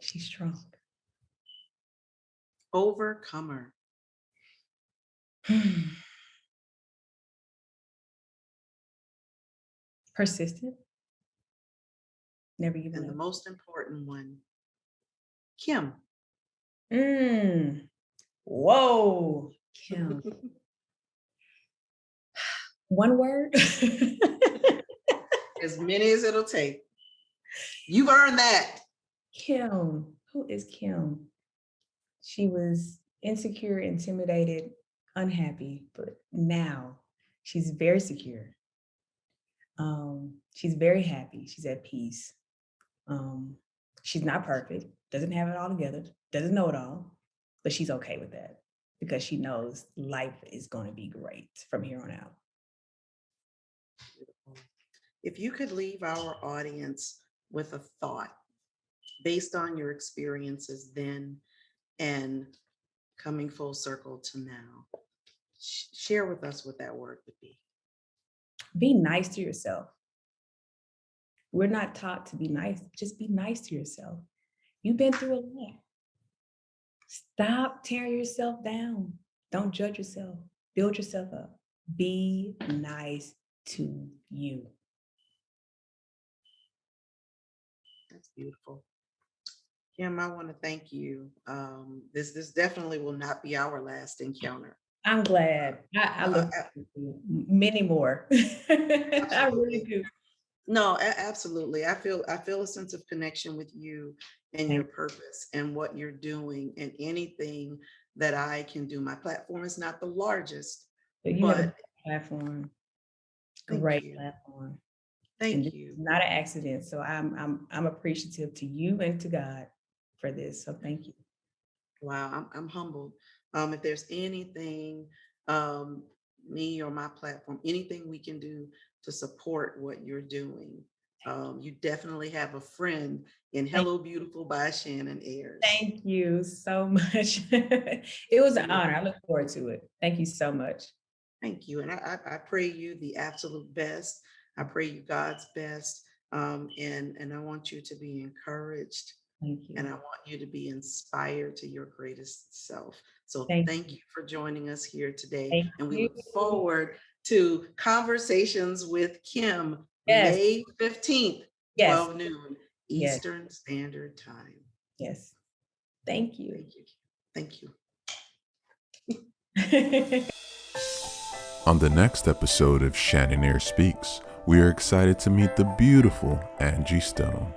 She's strong. Overcomer. Persistent. Never give And up. the most important one, Kym. Whoa, Kym. One word? As many as it'll take. You've earned that. Kym. Who is Kym? She was insecure, intimidated, unhappy, but now she's very secure. She's very happy. She's at peace. She's not perfect, doesn't have it all together, doesn't know it all, but she's okay with that because she knows life is going to be great from here on out. Beautiful. If you could leave our audience with a thought based on your experiences then and coming full circle to now, share with us what that word would be. Be nice to yourself. We're not taught to be nice. Just be nice to yourself. You've been through a lot. Stop tearing yourself down. Don't judge yourself. Build yourself up. Be nice to you. That's beautiful. Kym, I want to thank you. This definitely will not be our last encounter. I'm glad. I look many more. I really do. No, absolutely. I feel a sense of connection with you and your purpose and what you're doing and anything that I can do. My platform is not the largest, but you have a platform. Great platform. Thank you. It's not an accident. So I'm appreciative to you and to God for this. So thank you. Wow, I'm humbled. If there's anything, me or my platform, anything we can do to support what you're doing, you definitely have a friend in Hello Beautiful by Shannon Ayers. Thank you so much. It was an honor. I look forward to it. Thank you so much. Thank you. And I pray you the absolute best. I pray you God's best. And I want you to be encouraged. Thank you. And I want you to be inspired to your greatest self. So thank you for joining us here today. And we look forward to Conversations with Kym, May 15th. Yes. 12 noon Yes. Eastern Standard Time. Yes. Thank you. Thank you. On the next episode of Shannon Ayers Speaks, we are excited to meet the beautiful Angie Stone.